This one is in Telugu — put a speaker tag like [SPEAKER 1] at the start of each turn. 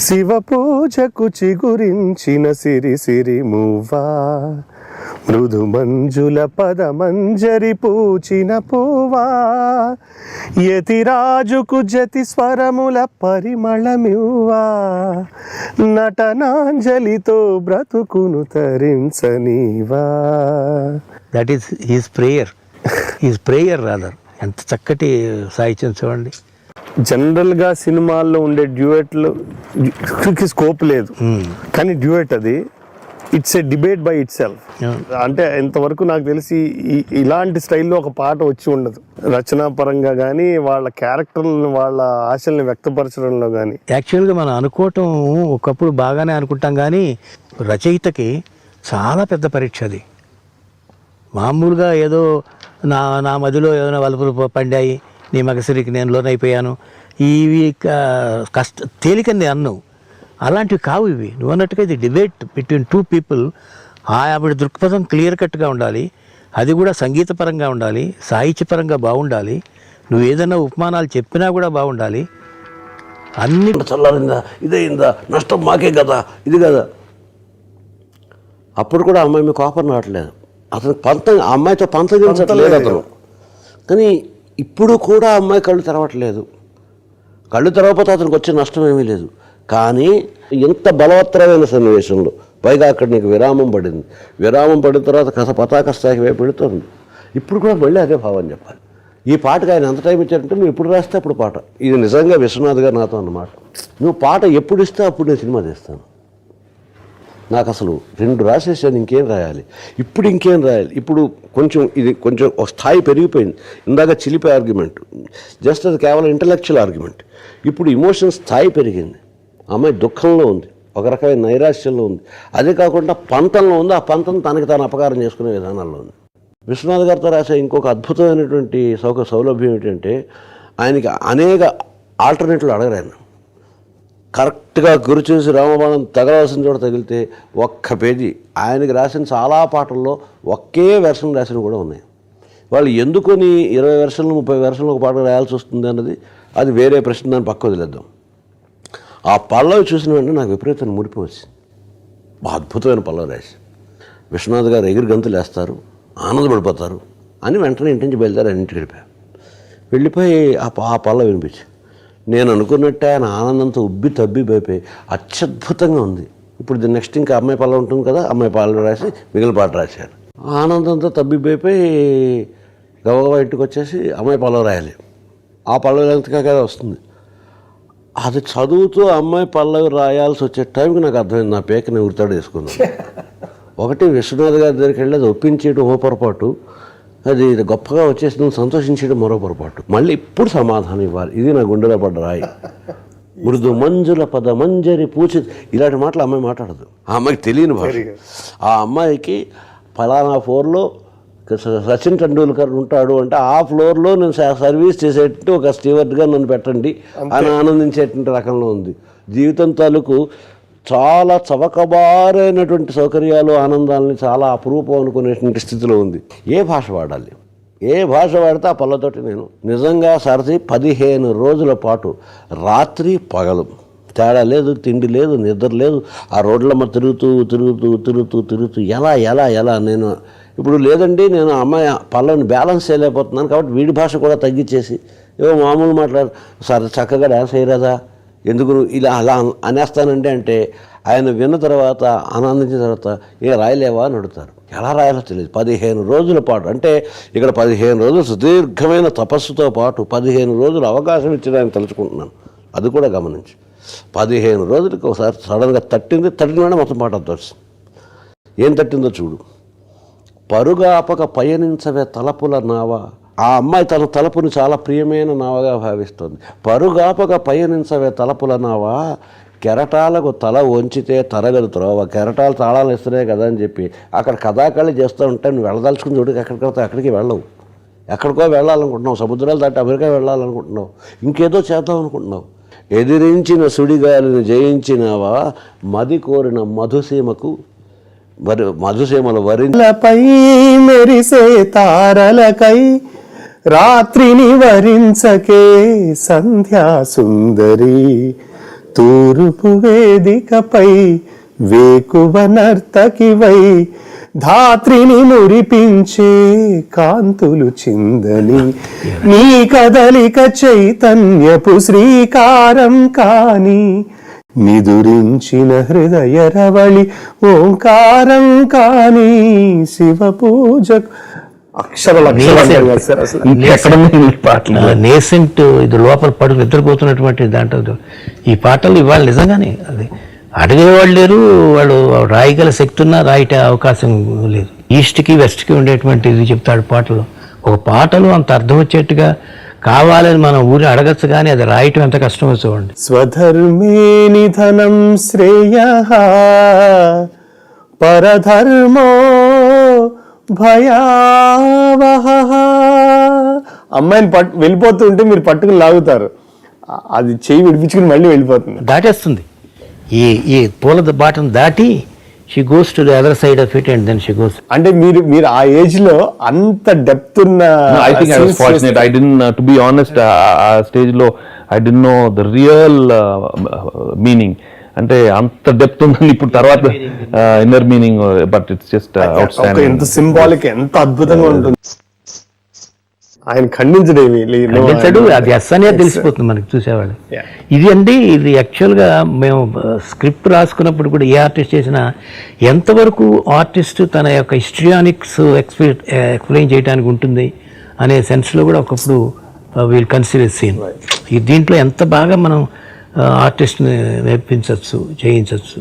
[SPEAKER 1] శివ పూజకు చిగురించిన సిరి సిరి మువ్వా, మృదు మంజుల పద మంజరి పూచిన పువ్వా, యతిరాజుకు జతి స్వరముల పరిమళమివ్వా, నటనాంజలితో బ్రతుకును తరించనీవా.
[SPEAKER 2] That is his prayer rather. ఎంత చక్కటి సాహిత్యం చూడండి.
[SPEAKER 1] జనరల్గా సినిమాల్లో ఉండే డ్యూయెట్లు స్కోప్ లేదు, కానీ డ్యూయెట్ అది it's a debate by it self. అంటే ఇంతవరకు నాకు తెలిసి ఇలాంటి స్టైల్లో ఒక పాట వచ్చి ఉండదు, రచనా పరంగా కానీ వాళ్ళ క్యారెక్టర్లను వాళ్ళ ఆశల్ని వ్యక్తపరచడంలో కానీ.
[SPEAKER 2] యాక్చువల్గా మనం అనుకోవటం ఒకప్పుడు బాగానే అనుకుంటాం, కానీ రచయితకి చాలా పెద్ద పరీక్ష అది. మామూలుగా ఏదో నా మదిలో ఏదైనా వలుపులు పండాయి, నీ మగసిరికి నేను లోనైపోయాను, ఇవి తేలికంది అన్నం. అలాంటివి కావు ఇవి. నువ్వు అన్నట్టుగా ఇది డిబేట్ బిట్వీన్ టూ పీపుల్. ఆవిడ దృక్పథం క్లియర్ కట్గా ఉండాలి, అది కూడా సంగీతపరంగా ఉండాలి, సాహిత్యపరంగా బాగుండాలి. నువ్వు ఏదైనా ఉపమానాలు చెప్పినా కూడా బాగుండాలి. అన్ని
[SPEAKER 3] చల్లారిందా, ఇదైందా, నష్టం మాకే కదా, ఇది కదా. అప్పుడు కూడా అమ్మాయి మీ కోపం రావట్లేదు, అతను అమ్మాయితో పంచదించట్లేదు అతను. కానీ ఇప్పుడు కూడా అమ్మాయి కళ్ళు తెరవట్లేదు. కళ్ళు తెరవకపోతే అతనికి వచ్చే నష్టం ఏమీ లేదు. కానీ ఎంత బలవత్తరమైన సన్నివేశంలో, పైగా అక్కడ నీకు విరామం పడింది, విరామం పడిన తర్వాత పతాక స్థాయికి వైపు పెడుతుంది. ఇప్పుడు కూడా మళ్ళీ అదే భావం చెప్పాలి. ఈ పాటకు ఆయన ఎంత టైం ఇచ్చారంటే, నువ్వు ఎప్పుడు రాస్తే అప్పుడు పాట. ఇది నిజంగా విశ్వనాథ్ గారు నాతో అన్నమాట. నువ్వు పాట ఎప్పుడు ఇస్తే అప్పుడు నేను సినిమా తీస్తాను. నాకు అసలు 2 రాసేసాను, ఇంకేం రాయాలి, ఇప్పుడు ఇంకేం రాయాలి. ఇప్పుడు ఇది కొంచెం ఒక స్థాయి పెరిగిపోయింది. ఇందాక చిలిపి ఆర్గ్యుమెంట్, జస్ట్ అది కేవలం ఇంటలెక్చువల్ ఆర్గ్యుమెంట్. ఇప్పుడు ఇమోషన్ స్థాయి పెరిగింది. అమ్మాయి దుఃఖంలో ఉంది, ఒక రకమైన నైరాశ్యంలో ఉంది, అదే కాకుండా పంతంలో ఉంది. ఆ పంతం తనకి తాను అపకారం చేసుకునే విధానాల్లో ఉంది. విశ్వనాథ్ గారితో రాసే ఇంకొక అద్భుతమైనటువంటి సౌలభ్యం ఏంటంటే, ఆయనకి అనేక ఆల్టర్నేటివ్లు అడగరు. ఆయన కరెక్ట్గా గురి చూసి రామబాణం తగలవలసిన చోట తగిలితే ఒక్క పేజీ. ఆయనకి రాసిన చాలా పాటల్లో ఒకే వెర్షన్ రాసిన కూడా ఉన్నాయి. వాళ్ళు ఎందుకొని 20 వెర్షన్లు 30 వెర్షన్లు ఒక పాట రాయాల్సి వస్తుంది అన్నది అది వేరే ప్రశ్న, దాన్ని పక్క వదిలేద్దాం. ఆ పల్లవి చూసిన వెంటనే నాకు విపరీతమైన మురిపి వచ్చింది. అద్భుతమైన పల్లవి రాసి విశ్వనాథ్ గారు ఎగిరి గంతులు వేస్తారు, ఆనందపడిపోతారు అని వెంటనే ఇంటి నుంచి బయలుదేరి ఆయన ఇంటికి వెళ్ళిపోయి ఆ పల్లవి వినిపించి, నేను అనుకున్నట్టే ఆయన ఆనందంతో ఉబ్బి తబ్బిపోయి అత్యద్భుతంగా ఉంది. ఇప్పుడు నెక్స్ట్ ఇంకా అమ్మాయి పల్లవి ఉంటుంది కదా, అమ్మాయి పల్లవి రాసి మిగిలిన పాట రాశారు. ఆనందంతో తబ్బిపోయి గబగబా ఇంటికి వచ్చేసి అమ్మాయి పల్లవి రాయాలి. ఆ పల్లవి ఎంతగా కదా వస్తుంది. అది చదువుతూ అమ్మాయి పల్లవి రాయాల్సి వచ్చే టైంకి నాకు అర్థమైంది, నా పేకని ఉరితాడు వేసుకున్నాను. ఒకటి విశ్వనాథ్ గారి దగ్గరికి వెళ్ళి అది ఒప్పించేయడం ఓ పొరపాటు, అది గొప్పగా వచ్చేసి నువ్వు సంతోషించడం మరో పొరపాటు. మళ్ళీ ఇప్పుడు సమాధానం ఇవ్వాలి. ఇది నా గుండెలో పడ్డ రాయి. మృదు మంజుల పద మంజరి పూచి, ఇలాంటి మాటలు అమ్మాయి మాట్లాడదు. ఆ అమ్మాయికి తెలియని భాష. ఆ అమ్మాయికి ఫలానా ఫ్లోర్లో సచిన్ టెండూల్కర్ ఉంటాడు అంటే ఆ ఫ్లోర్లో నేను సర్వీస్ చేసేటట్టు ఒక స్టీవర్డ్గా నన్ను పెట్టండి అని ఆనందించేటువంటి రకంలో ఉంది. జీవితం తాలూకు చాలా చవకబారైనటువంటి సౌకర్యాలు, ఆనందాలని చాలా అపురూపం అనుకునేటువంటి స్థితిలో ఉంది. ఏ భాష వాడాలి, ఏ భాష వాడితే ఆ పళ్ళతోటి నేను నిజంగా సరసి 15 రోజుల పాటు రాత్రి పగలు తేడా లేదు, తిండి లేదు, నిద్ర లేదు, ఆ రోడ్లమ్మ తిరుగుతూ తిరుగుతూ తిరుగుతూ తిరుగుతూ ఎలా ఎలా ఎలా నేను ఇప్పుడు లేదండి, నేను అమ్మాయి పళ్ళని బ్యాలెన్స్ చేయలేకపోతున్నాను కాబట్టి వీడి భాష కూడా తగ్గించేసి ఏవో మామూలు మాట్లాడు, సరే చక్కగా డ్యాన్స్ అయ్యరాదా, ఎందుకు ఇలా అలా అనేస్తానండి అంటే ఆయన విన్న తర్వాత ఆనందించిన తర్వాత రాయలేవా అని అడుగుతారు. ఎలా రాయాలో తెలియదు. 15 రోజుల పాటు అంటే ఇక్కడ 15 రోజులు సుదీర్ఘమైన తపస్సుతో పాటు 15 రోజులు అవకాశం ఇచ్చడానికి తలుచుకుంటున్నాను. అది కూడా గమనించి 15 రోజులకి ఒకసారి సడన్గా తట్టిన మొత్తం పాట తెలుసు. ఏం తట్టిందో చూడు. పరుగాపక పయనించవే తలపుల నావా. ఆ అమ్మాయి తన తలపుని చాలా ప్రియమైన నావగా భావిస్తుంది. పరుగాపక పయనించవే తలపుల నావా, కెరటాలకు తల వంచితే తరగదు త్రోవ. కెరటాలు తాళాలు ఇస్తున్నాయి కదా అని చెప్పి అక్కడ కథాకళి చేస్తూ ఉంటే నువ్వు వెళ్ళదలుచుకుని చూడు, ఎక్కడికైతే అక్కడికి వెళ్ళవు. ఎక్కడికో వెళ్ళాలనుకుంటున్నావు, సముద్రాలు దాటి అమెరికా వెళ్ళాలనుకుంటున్నావు, ఇంకేదో చేద్దాం అనుకుంటున్నావు. ఎదిరించిన సుడిగాలిని జయించినవా, మది కోరిన మధుసీమకు మధుసీమల వరిపై
[SPEAKER 1] మెరిసే తారలకై రాత్రిని వరించకే సంధ్యా సుందరి. తూర్పు వేదికపై వేకువ నర్తకివై ధాత్రిని మురిపించే కాంతులు చిందని నీ కదలిక చైతన్యపు శ్రీకారం కాని నిదురించిన హృదయ రవళి ఓంకారం కాని శివ పూజకు అక్షర
[SPEAKER 2] నేసెంట్ ఇది లోపల పడుకు నిద్రపోతున్నటువంటి దాంట్లో ఈ పాటలు ఇవాళ నిజంగానే అది అడిగేవాళ్ళు లేరు, వాళ్ళు రాయగల శక్తి ఉన్నా రాయటే అవకాశం లేదు. ఈస్ట్కి వెస్ట్కి ఉండేటువంటి ఇది చెప్తాడు పాటలు. ఒక పాటలు అంత అర్థం వచ్చేట్టుగా కావాలని మనం ఊరిని అడగచ్చు, కానీ అది రాయటం ఎంత కష్టమో చూడండి.
[SPEAKER 1] స్వధర్మే నిధనం శ్రేయ పరధర్మో భయావహ. అమ్మాయిని వెళ్ళిపోతూ ఉంటే మీరు పట్టుకుని లాగుతారు, అది చెయ్యి విడిపించుకుని మళ్ళీ వెళ్ళిపోతుంది,
[SPEAKER 2] దాటేస్తుంది. ఈ పూల బాటను దాటి she goes to the other side of it and then she goes.
[SPEAKER 1] అంటే మీరు ఆ ఏజ్ లో అంత డెప్త్ ఉన్న
[SPEAKER 4] I think I was fortunate. I didn't, to be honest, ఆ స్టేజ్ లో I didn't know the real meaning. అంటే అంత డెప్త్ ఉందని ఇప్పుడు తర్వాత inner meaning, but it's just outstanding.
[SPEAKER 1] ఎంత సింబాలిక్, ఎంత అద్భుతంగా ఉంటుంది. ఆయన ఖండించడేమి
[SPEAKER 2] ఖండించడు, అది ఎస్ అనేది తెలిసిపోతుంది మనకి చూసేవాళ్ళు. ఇది అండి, ఇది యాక్చువల్గా మేము స్క్రిప్ట్ రాసుకున్నప్పుడు కూడా ఏ ఆర్టిస్ట్ చేసినా ఎంతవరకు ఆర్టిస్ట్ తన యొక్క హిస్టరియానిక్స్ ఎక్స్ప్లెయిన్ చేయడానికి ఉంటుంది అనే సెన్స్లో కూడా ఒకప్పుడు వీల్ కన్సిడర్ సీన్. ఈ దీంట్లో ఎంత బాగా మనం ఆర్టిస్ట్ని నేర్పించవచ్చు, చేయించవచ్చు.